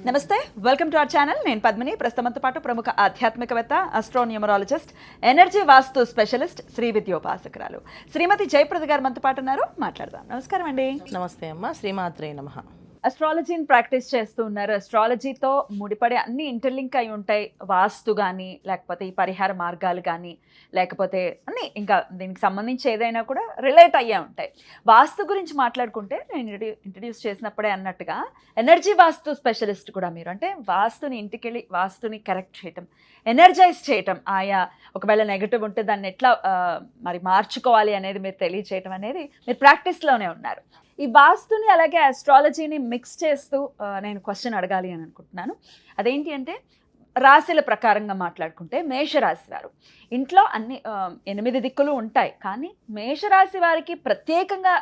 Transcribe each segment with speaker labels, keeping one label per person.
Speaker 1: నమస్తే, welcome to our channel. నేను పద్మిని. ప్రస్తుతంతో పాటు ప్రముఖ ఆధ్యాత్మికవేత్త, అస్ట్రోన్యూమరాలజిస్ట్, ఎనర్జీ వాస్తు స్పెషలిస్ట్, శ్రీ విద్యోపాసకురాలు శ్రీమతి జయప్రద గారు మనతో పాటు ఉన్నారు. మాట్లాడదాం. నమస్కారం అండి.
Speaker 2: నమస్తే అమ్మ. శ్రీమాత్రే నమః.
Speaker 1: అస్ట్రాలజీని ప్రాక్టీస్ చేస్తూ ఉన్నారు. అస్ట్రాలజీతో ముడిపడే అన్ని ఇంటర్లింక్ అయి ఉంటాయి. వాస్తు కానీ, లేకపోతే ఈ పరిహార మార్గాలు కానీ, లేకపోతే అన్ని ఇంకా దీనికి సంబంధించి ఏదైనా కూడా రిలేట్ అయ్యే ఉంటాయి. వాస్తు గురించి మాట్లాడుకుంటే నేను ఇంట్రడ్యూస్ చేసినప్పుడే అన్నట్టుగా ఎనర్జీ వాస్తు స్పెషలిస్ట్ కూడా మీరు. అంటే వాస్తుని ఇంటికెళ్ళి వాస్తుని కరెక్ట్ చేయటం, ఎనర్జైజ్ చేయటం, ఆయా ఒకవేళ నెగటివ్ ఉంటే దాన్ని ఎట్లా మరి మార్చుకోవాలి అనేది మీరు తెలియచేయటం అనేది మీరు ప్రాక్టీస్లోనే ఉన్నారు. ఈ వాస్తుని అలాగే ఆస్ట్రాలజీని మిక్స్ చేస్తూ నేను క్వశ్చన్ అడగాలి అని అనుకుంటున్నాను. అదేంటి అంటే, రాశుల ప్రకారంగా మాట్లాడుకుంటే మేషరాశి వారు ఇంట్లో అన్ని 8 దిక్కులు ఉంటాయి, కానీ మేషరాశి వారికి ప్రత్యేకంగా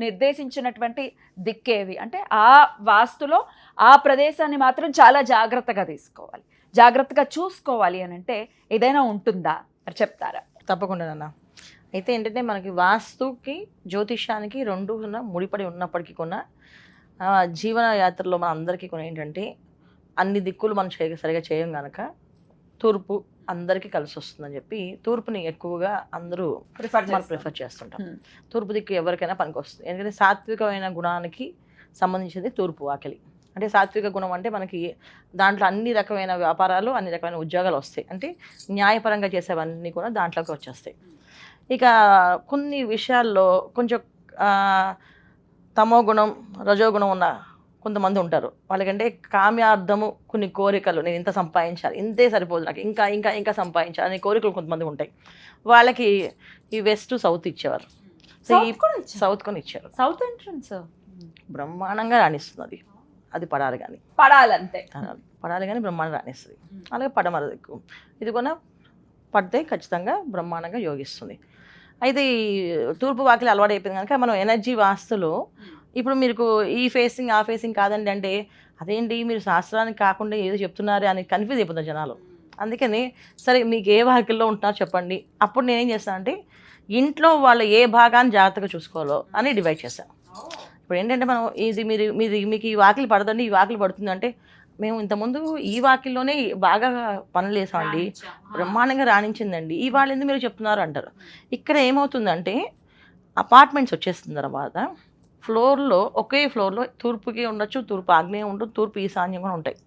Speaker 1: నిర్దేశించినటువంటి దిక్కేవి అంటే ఆ వాస్తులో ఆ ప్రదేశాన్ని మాత్రం చాలా జాగ్రత్తగా తీసుకోవాలి, జాగ్రత్తగా చూసుకోవాలి అని అంటే ఏదైనా ఉంటుందా అని చెప్తారా?
Speaker 2: తప్పకుండా నాన్న. అయితే ఏంటంటే మనకి వాస్తుకి జ్యోతిష్యానికి రెండు ముడిపడి ఉన్నప్పటికీ కూడా జీవన యాత్రలో మన అందరికీ కొన్ని ఏంటంటే అన్ని దిక్కులు మనం సరిగా చేయం కనుక తూర్పు అందరికీ కలిసి వస్తుందని చెప్పి తూర్పుని ఎక్కువగా అందరూ ప్రిఫర్ చేస్తుంటాం. తూర్పు దిక్కు ఎవరికైనా పనికి వస్తుంది. ఎందుకంటే సాత్వికమైన గుణానికి సంబంధించింది తూర్పు వాకిలి. అంటే సాత్విక గుణం అంటే మనకి దాంట్లో అన్ని రకమైన వ్యాపారాలు, అన్ని రకమైన ఉద్యోగాలు వస్తాయి. అంటే న్యాయపరంగా చేసేవన్నీ కూడా దాంట్లోకి వచ్చేస్తాయి. ఇక కొన్ని విషయాల్లో కొంచెం తమో గుణం, రజోగుణం ఉన్న కొంతమంది ఉంటారు. వాళ్ళకంటే కామ్యార్థము కొన్ని కోరికలు, నేను ఇంత సంపాదించాలి, ఇంతే సరిపోదు, నాకు ఇంకా ఇంకా ఇంకా సంపాదించాలి అనే కోరికలు కొంతమంది ఉంటాయి. వాళ్ళకి ఈ వెస్ట్ సౌత్ ఇచ్చేవారు. సౌత్ కొని ఇచ్చారు.
Speaker 1: సౌత్ ఎంట్రన్స్
Speaker 2: బ్రహ్మాండంగా రాణిస్తుంది. అది పడాలి కానీ పడాలి కానీ బ్రహ్మాండం రాణిస్తుంది. అలాగే పడమర దిక్కు ఇది కూడా పడితే ఖచ్చితంగా బ్రహ్మాండంగా యోగిస్తుంది. అయితే ఈ తూర్పు వాకిలి అలవాటు అయిపోయింది కనుక మనం ఎనర్జీ వాస్తులో ఇప్పుడు మీకు ఈ ఫేసింగ్ ఆ ఫేసింగ్ కాదండి అంటే అదేంటి మీరు శాస్త్రానికి కాకుండా ఏదో చెప్తున్నారు అని కన్ఫ్యూజ్ అయిపోతారు జనాలు. అందుకని సరే మీకు ఏ వాకిల్లో ఉంటున్నారో చెప్పండి. అప్పుడు నేనేం చేస్తానంటే ఇంట్లో వాళ్ళ ఏ భాగాన్ని జాగ్రత్తగా చూసుకోవాలో అని డివైడ్ చేశాను. ఇప్పుడు ఏంటంటే మనం ఇది మీకు ఈ వాకిలి పడదండి, ఈ వాకిలి పడుతుంది అంటే మేము ఇంతకుముందు ఈ వాకిల్లోనే బాగా పనులు వేసామండి, బ్రహ్మాండంగా రాణించిందండి, ఈ వాళ్ళు ఎందుకు మీరు చెప్తున్నారు అంటారు. ఇక్కడ ఏమవుతుందంటే అపార్ట్మెంట్స్ వచ్చేస్తున్న తర్వాత ఫ్లోర్లో ఒకే ఫ్లోర్లో తూర్పుకి ఉండొచ్చు, తూర్పు ఆగ్నేయం ఉండదు, తూర్పు ఈశాన్యం కూడా ఉంటాయి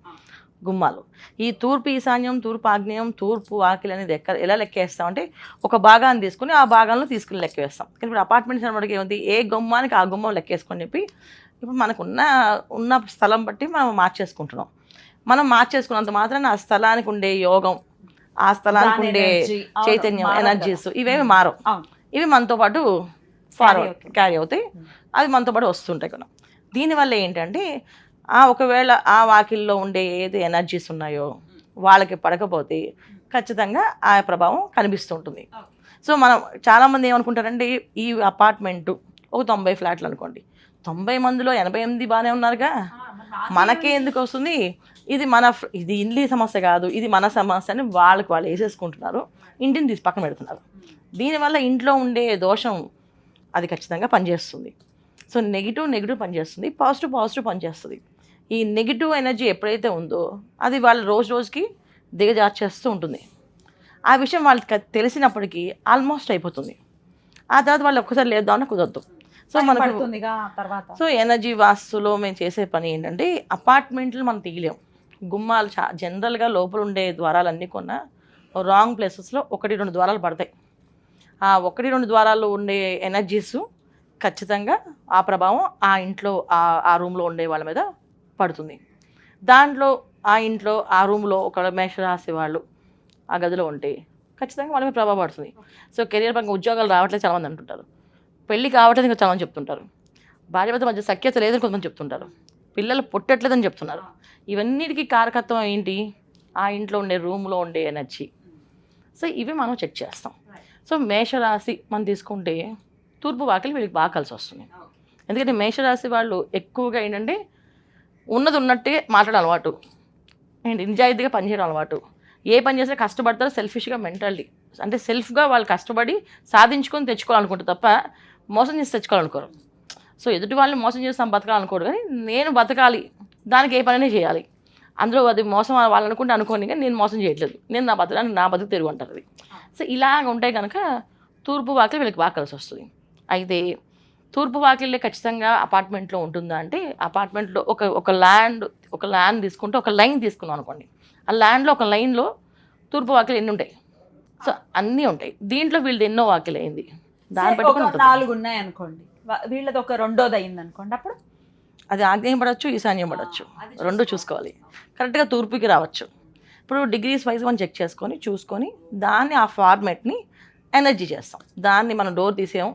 Speaker 2: గుమ్మాలు. ఈ తూర్పు ఈశాన్యం, తూర్పు ఆగ్నేయం, తూర్పు వాకిలి అనేది ఎలా లెక్కేస్తామంటే ఒక భాగాన్ని తీసుకుని ఆ భాగంలో తీసుకుని లెక్కేస్తాం. కానీ ఇప్పుడు అపార్ట్మెంట్స్ అనమాట ఏముంది, ఏ గుమ్మానికి ఆ గుమ్మం లెక్కేసుకొని చెప్పి ఇప్పుడు మనకు ఉన్న స్థలం బట్టి మనం మార్చేసుకుంటున్నాం. మనం మార్చేసుకున్నంత మాత్రాన ఆ స్థలానికి ఉండే యోగం, ఆ స్థలానికి ఉండే చైతన్యం, ఎనర్జీస్ ఇవేమి మారవు. ఇవి మనతో పాటు క్యారీ అవుతాయి, అవి మనతో పాటు వస్తుంటాయి కదా. దీనివల్ల ఏంటంటే ఒకవేళ ఆ వాకిల్లో ఉండే ఏది ఎనర్జీస్ ఉన్నాయో వాళ్ళకి పడకపోతే ఖచ్చితంగా ఆ ప్రభావం కనిపిస్తుంటుంది. సో మనం చాలామంది ఏమనుకుంటారంటే ఈ అపార్ట్మెంటు ఒక 90 ఫ్లాట్లు అనుకోండి, 90 మందిలో 88 బాగానే ఉన్నారుగా, మనకే ఎందుకు వస్తుంది, ఇది ఇల్లు సమస్య కాదు, ఇది మన సమస్య అని వాళ్ళు వేసేసుకుంటున్నారు, ఇంటిని తీసి పక్కన పెడుతున్నారు. దీనివల్ల ఇంట్లో ఉండే దోషం అది ఖచ్చితంగా పనిచేస్తుంది. సో నెగిటివ్ పనిచేస్తుంది, పాజిటివ్ పనిచేస్తుంది. ఈ నెగిటివ్ ఎనర్జీ ఎప్పుడైతే ఉందో అది వాళ్ళు రోజుకి దిగజార్చేస్తూ ఉంటుంది. ఆ విషయం వాళ్ళకి తెలిసినప్పటికీ ఆల్మోస్ట్ అయిపోతుంది. ఆ తర్వాత వాళ్ళు ఒక్కసారి లేద్దామని కుదరదు. సో ఎనర్జీ వాస్తులో మేము చేసే పని ఏంటంటే అపార్ట్మెంట్లు మనం తీయలేం. గుమ్మాలు జనరల్గా లోపల ఉండే ద్వారాలన్నీ కొన్న రాంగ్ ప్లేసెస్లో 1-2 ద్వారాలు పడతాయి. ఆ 1-2 ద్వారాల్లో ఉండే ఎనర్జీస్ ఖచ్చితంగా ఆ ప్రభావం ఆ ఇంట్లో ఆ రూమ్లో ఉండే వాళ్ళ మీద పడుతుంది. దాంట్లో ఆ ఇంట్లో ఆ రూమ్లో ఒక మేషరాశి వాళ్ళు ఆ గదిలో ఉంటే ఖచ్చితంగా వాళ్ళ మీద ప్రభావం పడుతుంది. సో కెరియర్ పరంగా ఉద్యోగాలు రావట్లేదు చాలామంది అంటుంటారు, పెళ్ళి కావట్లేదు చాలామంది చెప్తుంటారు, భార్యాభర్త మధ్య సఖ్యత లేదని కొంతమంది చెప్తుంటారు, పిల్లలు పుట్టట్లేదని చెప్తున్నారు. ఇవన్నిటికీ కారకత్వం ఏంటి, ఆ ఇంట్లో ఉండే రూమ్లో ఉండే ఎనర్జీ. సో ఇవి మనం చెక్ చేస్తాం. సో మేషరాశి మనం తీసుకుంటే తూర్పు వాకిలి వీళ్ళకి బాగా కలిసి వస్తుంది. ఎందుకంటే మేషరాశి వాళ్ళు ఎక్కువగా ఏంటంటే ఉన్నది ఉన్నట్టే మాట్లాడే అలవాటు, ఏంటి నిజాయితీగా పనిచేయడం అలవాటు, ఏ పని చేసినా కష్టపడతారో, సెల్ఫిష్గా మెంటాలిటీ అంటే సెల్ఫ్గా వాళ్ళు కష్టపడి సాధించుకొని తెచ్చుకోవాలనుకుంటారు తప్ప మోసం చేసి తెచ్చుకోవాలనుకోరు. సో ఎదుటి వాళ్ళని మోసం చేసి బతకాలనుకోరు, కానీ నేను బతకాలి దానికి ఏ పనైనా చేయాలి. అందులో అది మోసం వాళ్ళు అనుకోని కానీ నేను మోసం చేయట్లేదు, నేను నా బతుకు తెరుగు అంటారు అది. సో ఇలాగ ఉంటే కనుక తూర్పు వాకిలి వీళ్ళకి బాగా కలిసి వస్తుంది. అయితే తూర్పు వాకిళ్ళే ఖచ్చితంగా అపార్ట్మెంట్లో ఉంటుందా అంటే, అపార్ట్మెంట్లో ఒక ల్యాండ్ తీసుకుంటే ఒక లైన్ తీసుకున్నాం అనుకోండి, ఆ ల్యాండ్లో ఒక లైన్లో తూర్పు వాకిలు ఎన్ని ఉంటాయి? సో అన్నీ ఉంటాయి. దీంట్లో వీళ్ళది ఎన్నో వాకిలు అయింది, దాన్ని బట్టి
Speaker 1: 4 ఉన్నాయి అనుకోండి, వీళ్ళది ఒక 2ోది అయింది అనుకోండి, అప్పుడు
Speaker 2: అది ఆగ్నేయం పడవచ్చు, ఈశాన్యం పడవచ్చు, రెండు చూసుకోవాలి. కరెక్ట్గా తూర్పుకి రావచ్చు. ఇప్పుడు డిగ్రీస్ వైజ్ మనం చెక్ చేసుకొని చూసుకొని దాన్ని ఆ ఫార్మేట్ని ఎనర్జీ చేస్తాం. దాన్ని మనం డోర్ తీసేయం,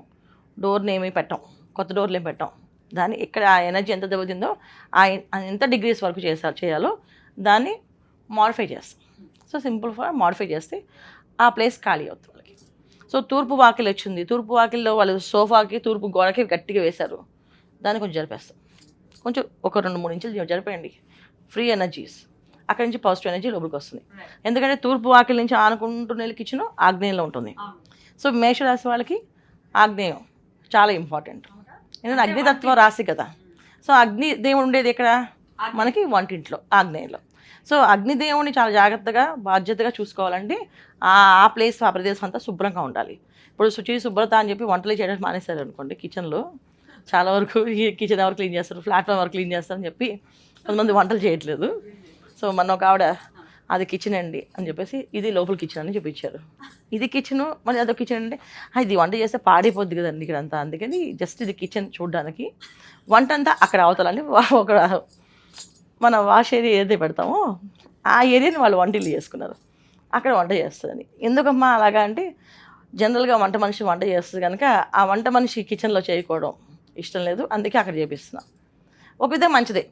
Speaker 2: డోర్ని ఏమీ పెట్టాం, కొత్త డోర్లు ఏమి పెట్టాం. దాన్ని ఇక్కడ ఆ ఎనర్జీ ఎంత దెబ్బతిందో ఎంత డిగ్రీస్ వరకు చేయాలో దాన్ని మాడిఫై చేస్తాం. సో సింపుల్గా మాడిఫై చేస్తే ఆ ప్లేస్ ఖాళీ అవుతుంది వాళ్ళకి. సో తూర్పు వాకిలి వచ్చింది, తూర్పు వాకిల్లో వాళ్ళు సోఫాకి తూర్పు గోడకి గట్టిగా వేశారు, దాన్ని కొంచెం జరిపేస్తాం. కొంచెం ఒక 2-3 ఇంచులు జరిపేయండి, ఫ్రీ ఎనర్జీస్ అక్కడి నుంచి పాజిటివ్ ఎనర్జీ లోపలికి వస్తుంది. ఎందుకంటే తూర్పు వాకిలి నుంచి ఆనుకుంటున్న కిచెన్ ఆగ్నేయంలో ఉంటుంది. సో మేషరాశి వాళ్ళకి ఆగ్నేయం చాలా ఇంపార్టెంట్, ఎందుకంటే అగ్నితత్వ రాశి కదా. సో అగ్ని దేవుడు ఉండేది ఎక్కడ? మనకి వంటింట్లో, ఆగ్నేయంలో. సో అగ్నిదేవుని చాలా జాగ్రత్తగా బాధ్యతగా చూసుకోవాలంటే ఆ ప్లేస్ ఆ ప్రదేశం అంతా శుభ్రంగా ఉండాలి. ఇప్పుడు శుభ్రత అని చెప్పి వంటలు చేయడం మానేశారు అనుకోండి, కిచెన్లో చాలా వరకు ఈ కిచెన్ ఎవరు క్లీన్ చేస్తారు, ప్లాట్ఫామ్ ఎవరు క్లీన్ చేస్తారని చెప్పి కొంతమంది వంటలు చేయట్లేదు. సో మన ఒక ఆవిడ అది కిచెన్ అండి అని చెప్పేసి ఇది లోపల కిచెన్ అని చూపించారు, ఇది కిచెను మరి అదొక కిచెన్ అంటే ఇది వంట చేస్తే పాడైపోద్ది కదండి ఇక్కడ అంతా, అందుకని జస్ట్ ఇది కిచెన్ చూడడానికి, వంట అంతా అక్కడ అవతలని ఒక మన వాష్ ఏరియా ఏదైతే పెడతామో ఆ ఏరియాని వాళ్ళు వంటలు చేసుకున్నారు, అక్కడ వంట చేస్తుందని. ఎందుకమ్మా అలాగా అంటే జనరల్గా వంట మనిషి వంట చేస్తుంది కనుక ఆ వంట మనిషి కిచెన్లో చేయకపోవడం ఇష్టం లేదు, అందుకే అక్కడ చేపిస్తున్నాం. ఒక విధంగా మంచిదే,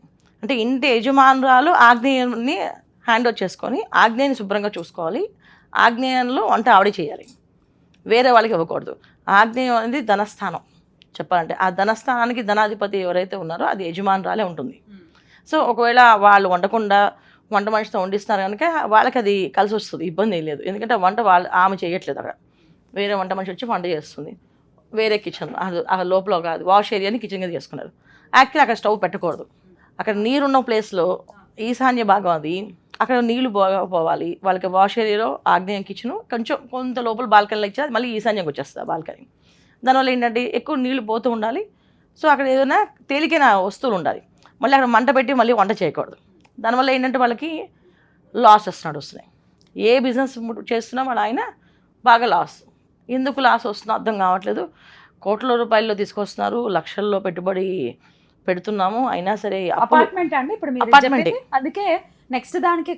Speaker 2: అంటే ఇంటి యజమానురాలు ఆగ్నేయాన్ని హ్యాండ్ ఓవర్ చేసుకొని ఆగ్నేయాన్ని శుభ్రంగా చూసుకోవాలి. ఆగ్నేయంలో వంట ఆవిడే చేయాలి, వేరే వాళ్ళకి ఇవ్వకూడదు. ఆగ్నేయం అనేది ధనస్థానం చెప్పాలంటే, ఆ ధనస్థానానికి ధనాధిపతి ఎవరైతే ఉన్నారో అది యజమానురాలే ఉంటుంది. సో ఒకవేళ వాళ్ళు వండకుండా వంట మనిషితో వండిస్తున్నారు కనుక వాళ్ళకి అది కలిసి వస్తుంది, ఇబ్బంది ఏం లేదు. ఎందుకంటే వంట ఆమె చేయట్లేదు, అక్కడ వేరే వంట మనిషి వచ్చి వంట చేస్తుంది, వేరే కిచెన్ ఆ లోపల కాదు వాష్ ఏరియాని కిచెన్గా చేసుకున్నారు. యాక్చువల్లీ అక్కడ స్టవ్ పెట్టకూడదు, అక్కడ నీరున్న ప్లేస్లో ఈశాన్య భాగం అది, అక్కడ నీళ్లు బాగా పోవాలి. వాళ్ళకి వాష్ ఏరియాలో ఆగ్నేయం కిచెను కొంత లోపల బాల్కనీలో ఇచ్చి అది మళ్ళీ ఈశాన్యంకి వచ్చేస్తుంది బాల్కనీ. దానివల్ల ఏంటంటే ఎక్కువ నీళ్లు పోతూ ఉండాలి. సో అక్కడ ఏదైనా తేలికైన వస్తువులు ఉండాలి, మళ్ళీ అక్కడ మంట పెట్టి మళ్ళీ వంట చేయకూడదు. దానివల్ల ఏంటంటే వాళ్ళకి లాసెస్ నడుస్తున్నాయి. ఏ బిజినెస్ చేస్తున్నా వాళ్ళ ఆయన బాగా లాస్. ఎందుకు లాస్ వస్తుందో అర్థం కావట్లేదు. కోట్ల రూపాయల్లో తీసుకొస్తున్నారు, లక్షల్లో పెట్టుబడి పెడుతున్నాము, అయినా సరే
Speaker 1: అపార్ట్మెంట్ అండి ఇప్పుడు మీరు చెప్పింది. అందుకే నెక్స్ట్ దానికి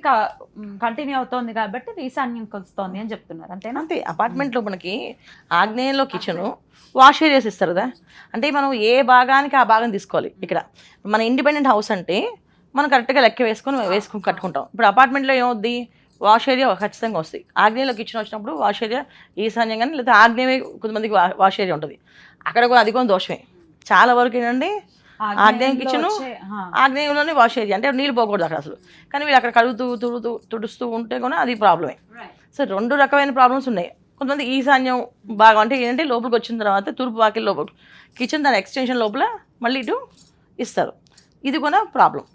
Speaker 1: కంటిన్యూ అవుతోంది కాబట్టి ఈశాన్యంకి వస్తుంది అని చెప్తున్నారు, అంతేనా?
Speaker 2: అంతే. అపార్ట్మెంట్లో మనకి ఆగ్నేయంలో కిచెను వాష్ ఏరియాస్ ఇస్తారు కదా, అంటే మనం ఏ భాగానికి ఆ భాగం తీసుకోవాలి. ఇక్కడ మన ఇండిపెండెంట్ హౌస్ అంటే మనం కరెక్ట్గా లెక్క వేసుకొని కట్టుకుంటాం. ఇప్పుడు అపార్ట్మెంట్లో ఏమవుద్ది, వాష్ ఏరియా ఖచ్చితంగా వస్తాయి. ఆగ్నేయంలో కిచెన్ వచ్చినప్పుడు వాష్ ఏరియా ఈశాన్యం కానీ లేదా ఆగ్నేయ కొంతమందికి వాష్ ఏరియా ఉంటుంది, అక్కడ కూడా అది కూడా దోషమే. చాలా వరకు ఏంటంటే ఆగ్నేయం కిచెను ఆగ్నేయంలోనే వాష్ ఏరియా, అంటే నీళ్ళు పోకూడదు అక్కడ అసలు, కానీ వీళ్ళు అక్కడ కడుగుతూ తుడుస్తూ ఉంటే కూడా అది ప్రాబ్లమే. సో 2 రకమైన ప్రాబ్లమ్స్ ఉన్నాయి. కొంతమంది ఈశాన్యం బాగా అంటే ఏంటంటే లోపలికి వచ్చిన తర్వాత తూర్పు వాకిల్ లోపల కిచెన్ దాని ఎక్స్టెన్షన్ లోపల మళ్ళీ ఇటు ఇస్తారు, ఇది కూడా ప్రాబ్లం.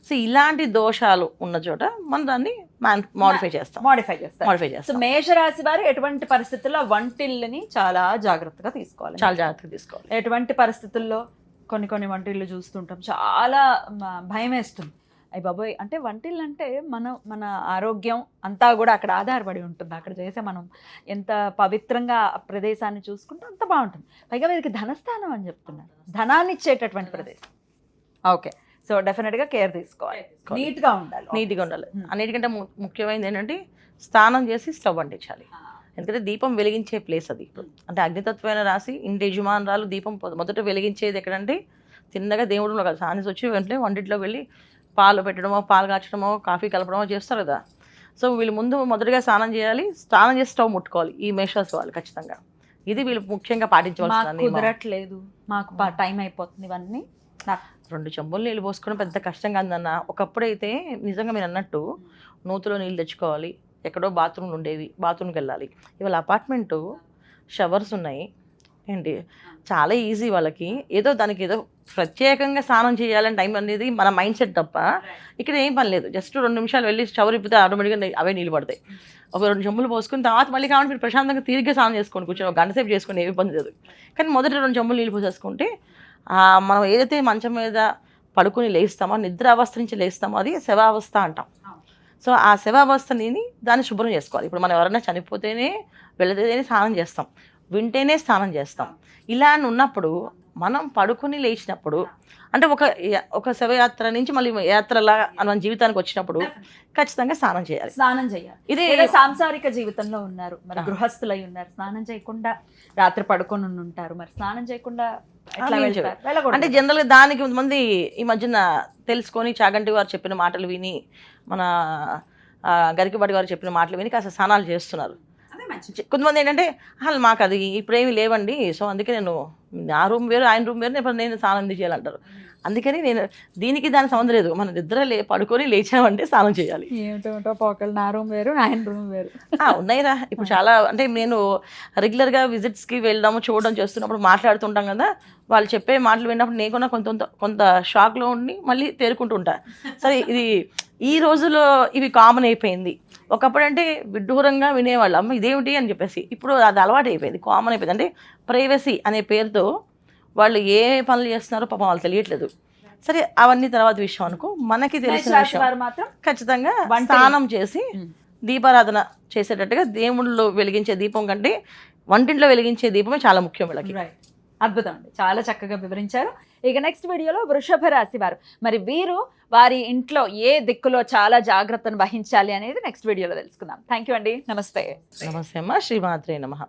Speaker 2: సో ఇలాంటి దోషాలు ఉన్న చోట మనం దాన్ని మాడిఫై చేస్తాం.
Speaker 1: సో మేషరాశి వారు ఎటువంటి పరిస్థితుల్లో వంటిల్ని చాలా జాగ్రత్తగా తీసుకోవాలి. ఎటువంటి పరిస్థితుల్లో కొన్ని వంటిళ్ళు చూస్తుంటాం, చాలా భయం వేస్తుంది. అయ్యి బాబోయ్, అంటే వంటిల్లు అంటే మన ఆరోగ్యం అంతా కూడా అక్కడ ఆధారపడి ఉంటుంది. అక్కడ చేసే మనం ఎంత పవిత్రంగా ప్రదేశాన్ని చూసుకుంటే అంత బాగుంటుంది. పైగా వీరికి ధనస్థానం అని చెప్తున్నారు, ధనాన్ని ఇచ్చేటటువంటి ప్రదేశం. ఓకే, సో డెఫినెట్గా కేర్ తీసుకోవాలి, నీట్గా ఉండాలి.
Speaker 2: అన్నిటికంటే ముఖ్యమైనది ఏంటంటే స్నానం చేసి స్టవ్ అంటించాలి. ఎందుకంటే దీపం వెలిగించే ప్లేస్ అది. అంటే అగ్నితత్వమైన రాసి ఇంటి యజమానురాలు దీపం మొదట వెలిగించేది ఎక్కడంటే తిన్నగా దేవుడు కదా, సానిస్ వచ్చి వెంటనే వంటింట్లో వెళ్ళి పాలు పెట్టడమో పాలు కాచడమో కాఫీ కలపడమో చేస్తారు కదా. సో వీళ్ళు ముందు మొదటిగా స్నానం చేయాలి, స్నానం చేసి స్టవ్ ముట్టుకోవాలి ఈ మేషరాశి వాళ్ళు ఖచ్చితంగా. ఇది వీళ్ళు ముఖ్యంగా పాటించవలసింది.
Speaker 1: కుదరట్లేదు, మాకు టైం అయిపోతుంది, ఇవన్నీ
Speaker 2: 2 చెంబులు నీళ్ళు పోసుకోవడం పెద్ద కష్టం కాదన్న. ఒకప్పుడైతే నిజంగా మీరు అన్నట్టు నూతులో నీళ్ళు తెచ్చుకోవాలి, ఎక్కడో బాత్రూమ్లు ఉండేవి, బాత్రూమ్కి వెళ్ళాలి. ఇవాళ అపార్ట్మెంటు షవర్స్ ఉన్నాయి, ఏంటి చాలా ఈజీ వాళ్ళకి, ఏదో దానికి ఏదో ప్రత్యేకంగా స్నానం చేయాలని టైం అనేది మన మైండ్ సెట్ తప్ప ఇక్కడ ఏం పని లేదు. జస్ట్ 2 నిమిషాలు వెళ్ళి షవర్ ఇప్పితే ఆటోమేటిక్గా అవే నీళ్ళు పడతాయి. ఒక 2 చెంబులు పోసుకుని తర్వాత మళ్ళీ కావాలి మీరు ప్రశాంతంగా తీరిగ్గా స్నానం చేసుకోండి, కూర్చొని ఒక గంట సేపు చేసుకుని ఏమి ఇబ్బంది లేదు. కానీ మొదటి 2 చెంబులు నీళ్ళు పోసేసుకుంటే మనం ఏదైతే మంచం మీద పడుకుని లేస్తామో, నిద్ర అవస్థ నుంచి లేస్తామో అది శవావస్థ అంటాం. సో ఆ శవావస్థని దాన్ని శుభ్రం చేసుకోవాలి. ఇప్పుడు మనం ఎవరైనా చనిపోతేనే వెళితేనే స్నానం చేస్తాం, వింటేనే స్నానం చేస్తాం. ఇలా అని ఉన్నప్పుడు మనం పడుకుని లేచినప్పుడు అంటే ఒక శవయాత్ర నుంచి మళ్ళీ యాత్రలా మన జీవితానికి వచ్చినప్పుడు ఖచ్చితంగా స్నానం చేయాలి.
Speaker 1: ఇది సాంసారిక జీవితంలో ఉన్నారు, మరి గృహస్థులై ఉన్నారు, స్నానం చేయకుండా రాత్రి పడుకొని ఉంటారు, మరి స్నానం చేయకుండా
Speaker 2: అంటే జనరల్గా దానికి కొంతమంది ఈ మధ్యన తెలుసుకొని చాగంటి వారు చెప్పిన మాటలు విని, మన గరికపాటి వారు చెప్పిన మాటలు విని కాస్త స్నానాలు చేస్తున్నారు. కొంతమంది ఏంటంటే అసలు మాకు అది ఇప్పుడేమి లేవండి, సో అందుకే నేను నా రూమ్ వేరు ఆయన రూమ్ వేరు, నేను స్నానం చేయాలంటారు. అందుకని నేను దీనికి దాని సంబంధం లేదు, మన నిద్ర పడుకొని లేచామంటే స్నానం చేయాలి.
Speaker 1: ఏమిటో పోకలు, నా రూమ్ వేరు ఆయన రూమ్ వేరు
Speaker 2: ఉన్నాయిరా. ఇప్పుడు చాలా అంటే నేను రెగ్యులర్గా విజిట్స్కి వెళ్ళడము చూడడం చేస్తున్నప్పుడు మాట్లాడుతుంటాం కదా, వాళ్ళు చెప్పే మాటలు విన్నప్పుడు నేను కొంత షాక్లో ఉండి మళ్ళీ తేరుకుంటూ ఉంటా. సరే ఇది ఈ రోజుల్లో ఇవి కామన్ అయిపోయింది. ఒకప్పుడు అంటే విడ్డూరంగా వినేవాళ్ళు, అమ్మ ఇదేమిటి అని చెప్పేసి. ఇప్పుడు అది అలవాటు అయిపోయింది, కామన్ అయిపోయింది. అంటే ప్రైవసీ అనే పేరుతో వాళ్ళు ఏ పనులు చేస్తున్నారో పాపం వాళ్ళు తెలియట్లేదు. సరే అవన్నీ తర్వాత విషయం అనుకో, మనకి తెలిసిన విషయం
Speaker 1: మాత్రం
Speaker 2: ఖచ్చితంగా స్నానం చేసి దీపారాధన చేసేటట్టుగా దేవుళ్ళు వెలిగించే దీపం కంటే వంటింట్లో వెలిగించే దీపమే చాలా ముఖ్యం వీళ్ళకి.
Speaker 1: అద్భుతం అండి, చాలా చక్కగా వివరించారు. ఇక నెక్స్ట్ వీడియోలో వృషభ రాశి వారు, మరి వీరు వారి ఇంట్లో ఏ దిక్కులో చాలా జాగ్రత్తను వహించాలి అనేది నెక్స్ట్ వీడియోలో తెలుసుకుందాం. థ్యాంక్ యూ అండి, నమస్తే.
Speaker 2: నమస్తే అమ్మ, శ్రీమాత్రే నమః.